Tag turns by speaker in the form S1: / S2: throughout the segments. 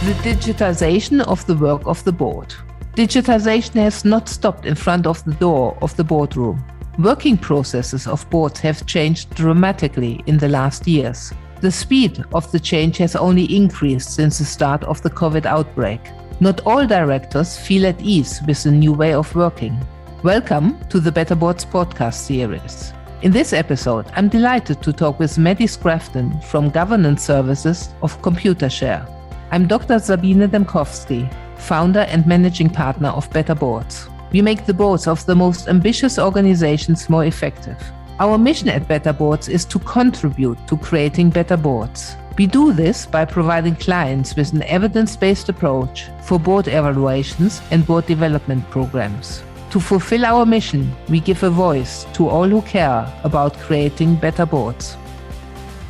S1: The digitization of the work of the board. Digitization has not stopped in front of the door of the boardroom. Working processes of boards have changed dramatically in the last years. The speed of the change has only increased since the start of the COVID outbreak. Not all directors feel at ease with the new way of working. Welcome to the Better Boards podcast series. In this episode, I'm delighted to talk with Maddie Scrafton from Governance Services of Computershare. I'm Dr. Sabine Demkowski, founder and managing partner of Better Boards. We make the boards of the most ambitious organizations more effective. Our mission at Better Boards is to contribute to creating better boards. We do this by providing clients with an evidence-based approach for board evaluations and board development programs. To fulfill our mission, we give a voice to all who care about creating better boards.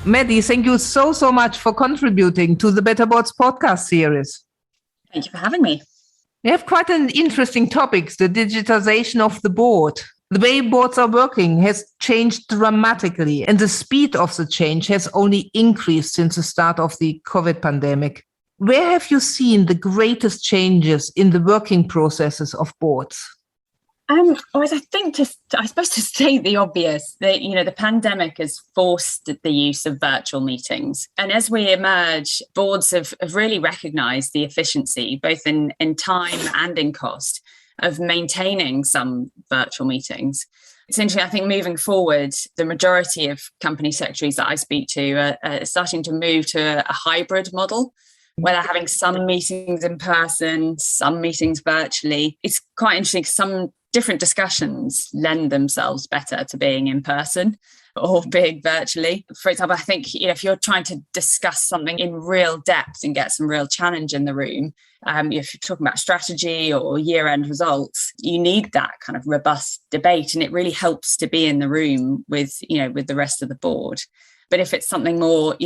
S1: Maddie, thank you so much for contributing to the Better Boards podcast series.
S2: Thank you for having me.
S1: We have quite an interesting topic, the digitization of the board. The way boards are working has changed dramatically, and the speed of the change has only increased since the start of the COVID pandemic. Where have you seen the greatest changes in the working processes of boards?
S2: I think to state the obvious, the pandemic has forced the use of virtual meetings. And as we emerge, boards have really recognised the efficiency, both in time and in cost, of maintaining some virtual meetings. Essentially, I think moving forward, the majority of company secretaries that I speak to are starting to move to a hybrid model, where they're having some meetings in person, some meetings virtually. It's quite interesting. Some different discussions lend themselves better to being in person or being virtually. For example, I think if you're trying to discuss something in real depth and get some real challenge in the room, if you're talking about strategy or year-end results, you need that kind of robust debate, and it really helps to be in the room with the rest of the board. But if it's something more,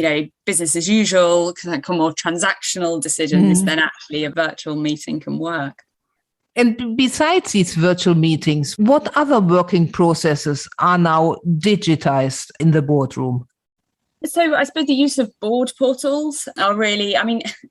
S2: business as usual, kind of more transactional decisions, then actually a virtual meeting can work.
S1: And besides these virtual meetings, what other working processes are now digitized in the boardroom?
S2: So I suppose the use of board portals are really,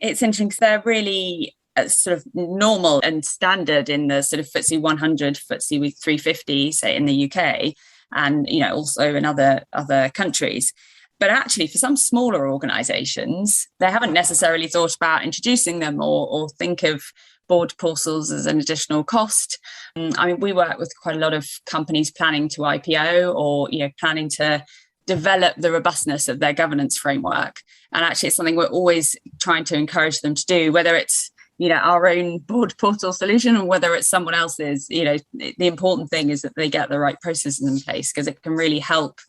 S2: it's interesting because they're really sort of normal and standard in the sort of FTSE 100, FTSE 350, say in the UK, and also in other countries. But actually, for some smaller organisations, they haven't necessarily thought about introducing them or think of board portals as an additional cost. We work with quite a lot of companies planning to IPO or planning to develop the robustness of their governance framework. And actually, it's something we're always trying to encourage them to do, whether it's our own board portal solution or whether it's someone else's. The important thing is that they get the right processes in place, because it can really help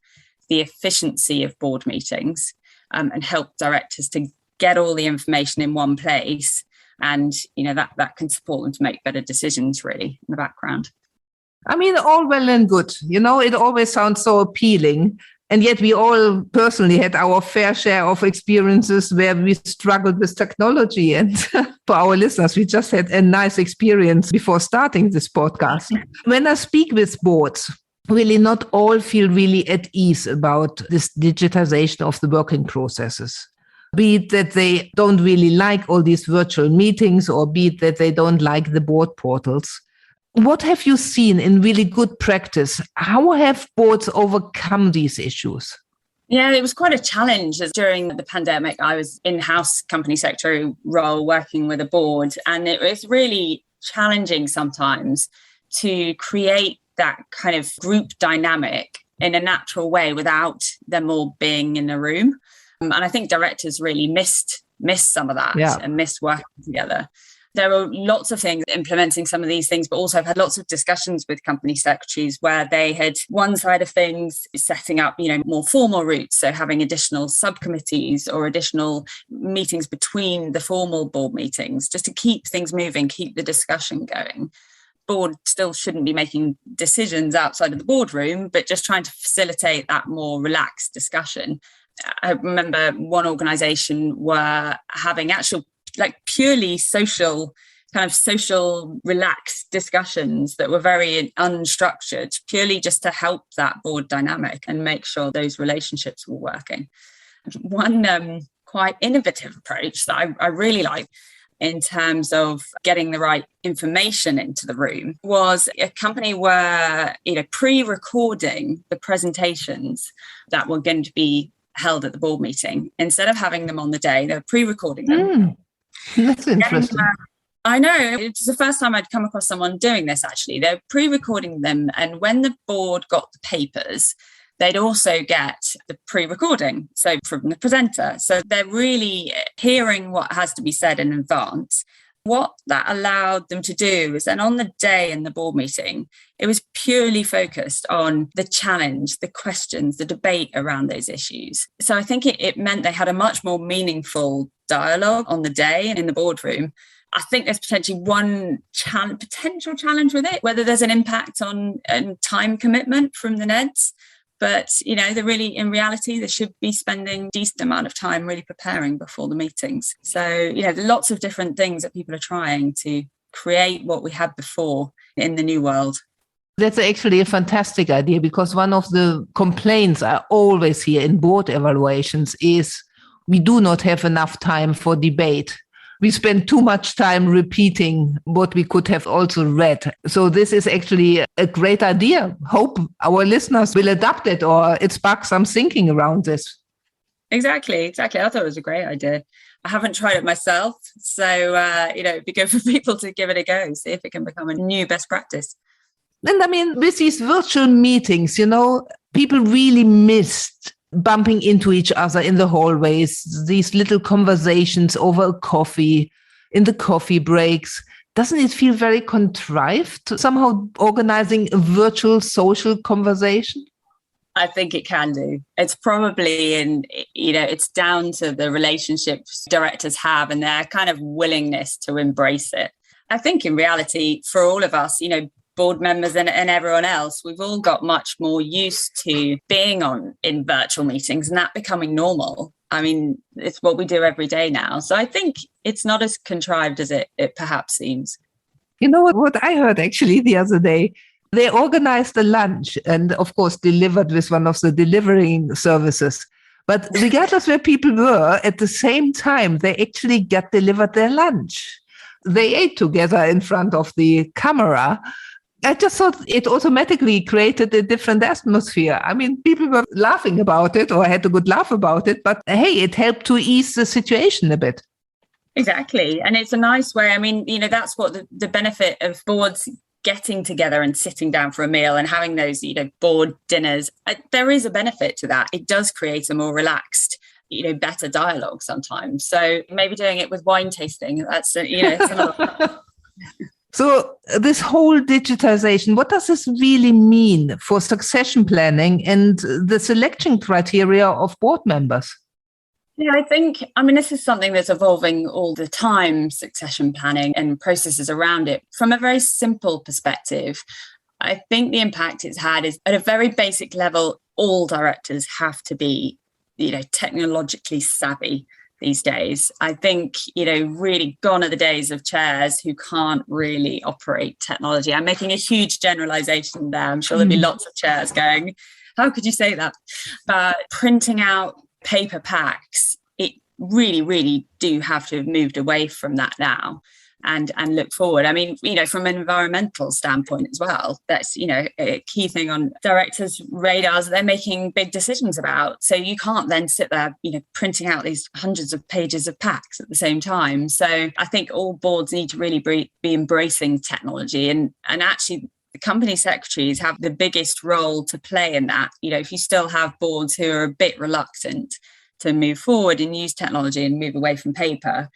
S2: the efficiency of board meetings and help directors to get all the information in one place. And, that can support them to make better decisions, really, in the background.
S1: All well and good. It always sounds so appealing. And yet we all personally had our fair share of experiences where we struggled with technology. And for our listeners, we just had a nice experience before starting this podcast. When I speak with boards, really not all feel really at ease about this digitization of the working processes. Be it that they don't really like all these virtual meetings, or be it that they don't like the board portals. What have you seen in really good practice? How have boards overcome these issues?
S2: Yeah, it was quite a challenge. During the pandemic, I was in-house company secretary role working with a board, and it was really challenging sometimes to create that kind of group dynamic in a natural way without them all being in a room. And I think directors really missed some of that and missed working together. There were lots of things implementing some of these things, but also I've had lots of discussions with company secretaries where they had one side of things setting up, more formal routes. So having additional subcommittees or additional meetings between the formal board meetings, just to keep things moving, keep the discussion going. Board still shouldn't be making decisions outside of the boardroom, but just trying to facilitate that more relaxed discussion. I remember one organisation were having actual, purely social, relaxed discussions that were very unstructured, purely just to help that board dynamic and make sure those relationships were working. One quite innovative approach that I really like in terms of getting the right information into the room was a company where, pre-recording the presentations that were going to be held at the board meeting. Instead of having them on the day, they were pre-recording them.
S1: That's interesting.
S2: I know. It's the first time I'd come across someone doing this, actually. They're pre-recording them. And when the board got the papers, they'd also get the pre-recording, so from the presenter. So they're really hearing what has to be said in advance. What that allowed them to do is then on the day in the board meeting, it was purely focused on the challenge, the questions, the debate around those issues. So I think it meant they had a much more meaningful dialogue on the day in the boardroom. I think there's potentially one potential challenge with it, whether there's an impact on time commitment from the NEDs. But, in reality, they should be spending a decent amount of time really preparing before the meetings. So, lots of different things that people are trying to create what we had before in the new world.
S1: That's actually a fantastic idea, because one of the complaints I always hear in board evaluations is we do not have enough time for debate. We spend too much time repeating what we could have also read. So this is actually a great idea. Hope our listeners will adopt it, or it sparks some thinking around this.
S2: Exactly. I thought it was a great idea. I haven't tried it myself. So, it'd be good for people to give it a go, see if it can become a new best practice.
S1: And with these virtual meetings, people really missed bumping into each other in the hallways, these little conversations over a coffee, in the coffee breaks. Doesn't it feel very contrived, somehow organizing a virtual social conversation?
S2: I think it can do. It's probably it's down to the relationships directors have and their kind of willingness to embrace it. I think in reality, for all of us, board members and everyone else, we've all got much more used to being in virtual meetings and that becoming normal. I mean, it's what we do every day now. So I think it's not as contrived as it perhaps seems.
S1: You know what I heard actually the other day? They organized a lunch and of course delivered with one of the delivering services. But regardless where people were, at the same time, they actually got delivered their lunch. They ate together in front of the camera. I just thought it automatically created a different atmosphere. I mean, people were laughing about it or had a good laugh about it, but hey, it helped to ease the situation a bit.
S2: Exactly. And it's a nice way. I mean, that's what the benefit of boards getting together and sitting down for a meal and having those, board dinners. There is a benefit to that. It does create a more relaxed, better dialogue sometimes. So maybe doing it with wine tasting, that's, it's another.
S1: So this whole digitization, what does this really mean for succession planning and the selection criteria of board members?
S2: Yeah, this is something that's evolving all the time, succession planning and processes around it. From a very simple perspective, I think the impact it's had is at a very basic level, all directors have to be, technologically savvy these days. I think, really gone are the days of chairs who can't really operate technology. I'm making a huge generalization there. I'm sure there'll be lots of chairs going, how could you say that? But printing out paper packs, it really, really do have to have moved away from that now and look forward. I mean, from an environmental standpoint as well, that's, a key thing on directors' radars they're making big decisions about. So you can't then sit there, printing out these hundreds of pages of packs at the same time. So I think all boards need to really be embracing technology and actually the company secretaries have the biggest role to play in that. If you still have boards who are a bit reluctant to move forward and use technology and move away from paper,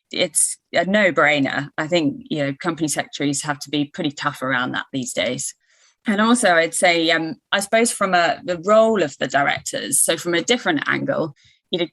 S2: it's a no-brainer. I think, company secretaries have to be pretty tough around that these days. And also I'd say, I suppose from the role of the directors, so from a different angle,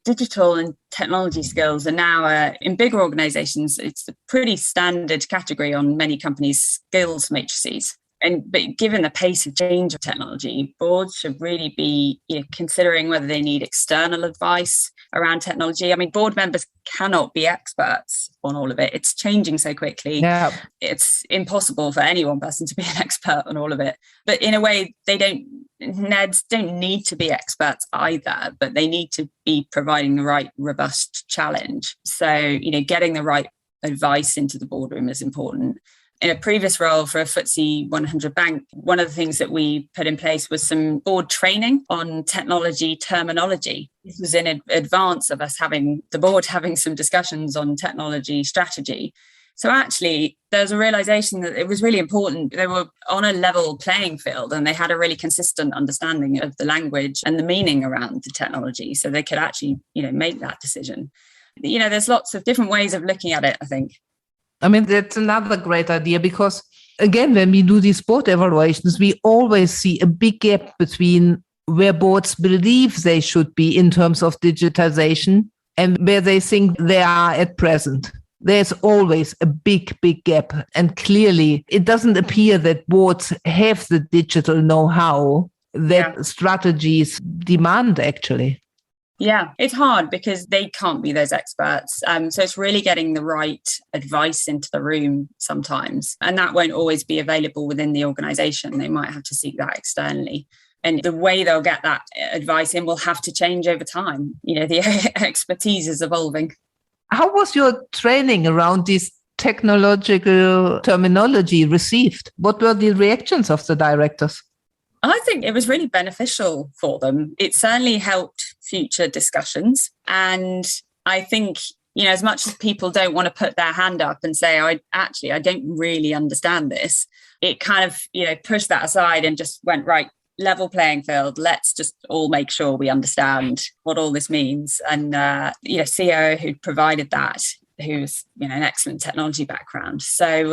S2: digital and technology skills are now in bigger organizations, it's a pretty standard category on many companies' skills matrices. But given the pace of change of technology, boards should really be considering whether they need external advice around technology. I mean, board members cannot be experts on all of it. It's changing so quickly.
S1: Yeah.
S2: It's impossible for any one person to be an expert on all of it. But in a way, NEDs don't need to be experts either, but they need to be providing the right robust challenge. So, getting the right advice into the boardroom is important. In a previous role for a FTSE 100 bank, one of the things that we put in place was some board training on technology terminology. This was in advance of us the board having some discussions on technology strategy. So actually, there's a realization that it was really important. They were on a level playing field and they had a really consistent understanding of the language and the meaning around the technology. So they could actually, make that decision. There's lots of different ways of looking at it, I think.
S1: I mean, that's another great idea because, again, when we do these board evaluations, we always see a big gap between where boards believe they should be in terms of digitization and where they think they are at present. There's always a big, big gap. And clearly, it doesn't appear that boards have the digital know-how that strategies demand, actually.
S2: Yeah, it's hard because they can't be those experts. So it's really getting the right advice into the room sometimes. And that won't always be available within the organisation. They might have to seek that externally. And the way they'll get that advice in will have to change over time. The expertise is evolving.
S1: How was your training around this technological terminology received? What were the reactions of the directors?
S2: I think it was really beneficial for them. It certainly helped future discussions. And I think, as much as people don't want to put their hand up and say, I don't really understand this, it kind of, pushed that aside and just went, right, level playing field. Let's just all make sure we understand what all this means. And, CEO who provided that, who's, an excellent technology background. So,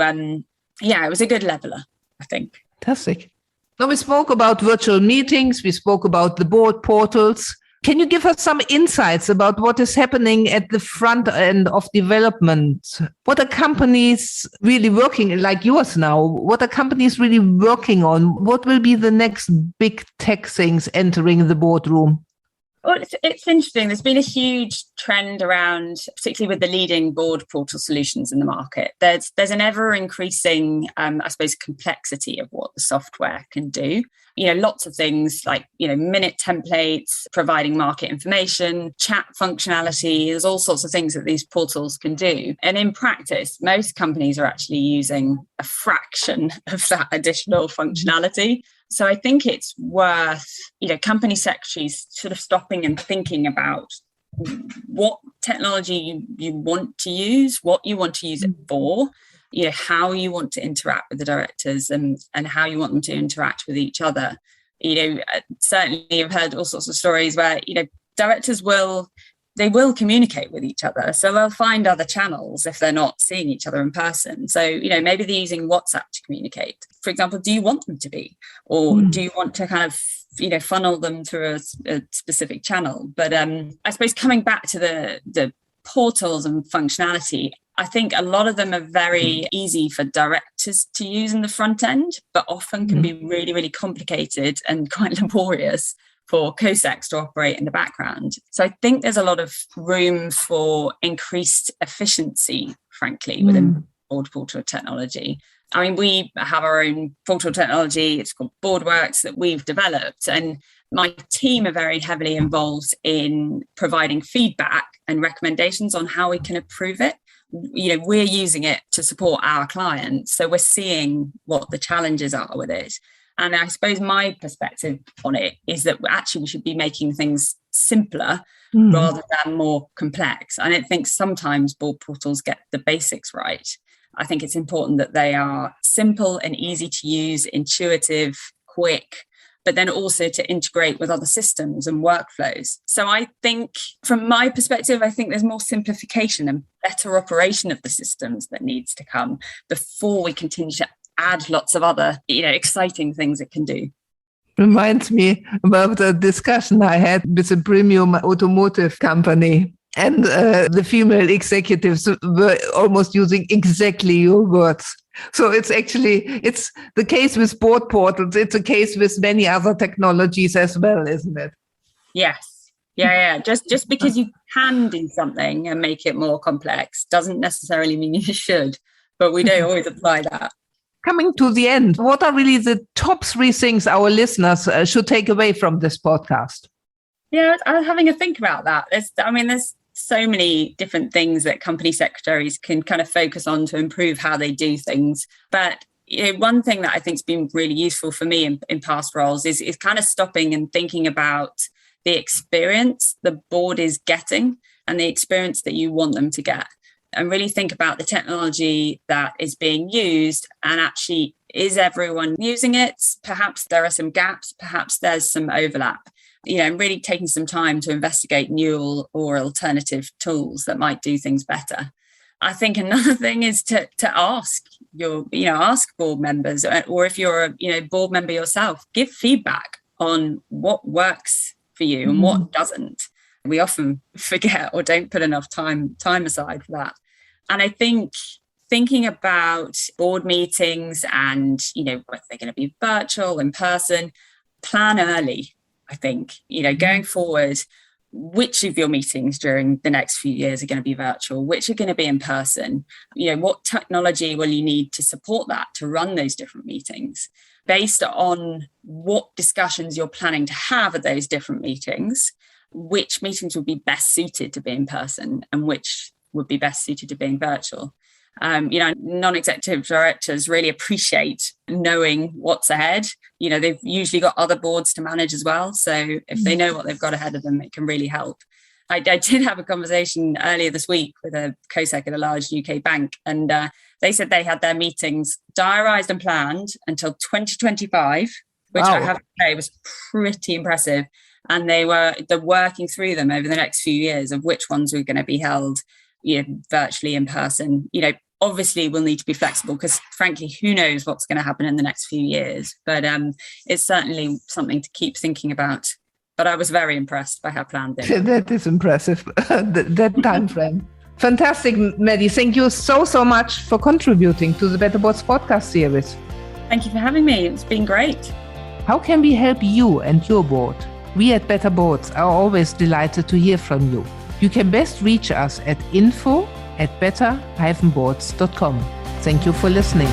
S2: it was a good leveler, I think.
S1: Fantastic. Now, we spoke about virtual meetings. We spoke about the board portals. Can you give us some insights about what is happening at the front end of development? What are companies really working, like yours now? What are companies really working on? What will be the next big tech things entering the boardroom?
S2: Well, it's interesting. There's been a huge trend around, particularly with the leading board portal solutions in the market. There's an ever increasing, complexity of what the software can do. Lots of things like, minute templates, providing market information, chat functionality. There's all sorts of things that these portals can do. And in practice, most companies are actually using a fraction of that additional functionality. So I think it's worth, company secretaries sort of stopping and thinking about what technology you want to use, what you want to use it for, how you want to interact with the directors and how you want them to interact with each other. Certainly I've heard all sorts of stories where, directors will communicate with each other. So they'll find other channels if they're not seeing each other in person. So, maybe they're using WhatsApp to communicate. For example, do you want them to be? Or do you want to kind of, funnel them through a specific channel? But I suppose coming back to the portals and functionality, I think a lot of them are very easy for directors to use in the front end, but often can be really, really complicated and quite laborious for COSECs to operate in the background. So I think there's a lot of room for increased efficiency, frankly, within board portal technology. I mean, we have our own portal technology. It's called BoardWorks that we've developed. And my team are very heavily involved in providing feedback and recommendations on how we can improve it. We're using it to support our clients. So we're seeing what the challenges are with it. And I suppose my perspective on it is that actually we should be making things simpler rather than more complex. I don't think sometimes board portals get the basics right. I think it's important that they are simple and easy to use, intuitive, quick, but then also to integrate with other systems and workflows. So I think from my perspective, I think there's more simplification and better operation of the systems that needs to come before we continue to add lots of other, exciting things it can do.
S1: Reminds me about a discussion I had with a premium automotive company. And the female executives were almost using exactly your words. So it's the case with board portals. It's a case with many other technologies as well, isn't it?
S2: Yes. Yeah. Just because you can do something and make it more complex doesn't necessarily mean you should, but we don't always apply that.
S1: Coming to the end, what are really the top 3 things our listeners should take away from this podcast?
S2: Yeah, I was having a think about that. There's so many different things that company secretaries can kind of focus on to improve how they do things. But one thing that I think has been really useful for me in past roles is kind of stopping and thinking about the experience the board is getting and the experience that you want them to get. And really think about the technology that is being used and actually, is everyone using it? Perhaps there are some gaps, perhaps there's some overlap. And really taking some time to investigate new or alternative tools that might do things better. I think another thing is to ask ask board members, or if you're a board member yourself, give feedback on what works for you and what doesn't. We often forget or don't put enough time aside for that. And I think thinking about board meetings and, whether they're going to be virtual, in person, plan early. I think, going forward, which of your meetings during the next few years are going to be virtual, which are going to be in person? What technology will you need to support that, to run those different meetings? Based on what discussions you're planning to have at those different meetings, which meetings would be best suited to be in person and which would be best suited to being virtual. Non-executive directors really appreciate knowing what's ahead. They've usually got other boards to manage as well. So if they know what they've got ahead of them, it can really help. I did have a conversation earlier this week with a co-sec at a large UK bank, and they said they had their meetings diarised and planned until 2025, which I have to say was pretty impressive. And they're working through them over the next few years of which ones were going to be held virtually, in person. Obviously we'll need to be flexible because frankly, who knows what's going to happen in the next few years, but it's certainly something to keep thinking about. But I was very impressed by how planned they were.
S1: That is impressive. that time frame. Fantastic, Maddie. Thank you so much for contributing to the Better Boards podcast series.
S2: Thank you for having me. It's been great.
S1: How can we help you and your board? We at Better Boards are always delighted to hear from you. You can best reach us at info@better-boards.com. Thank you for listening.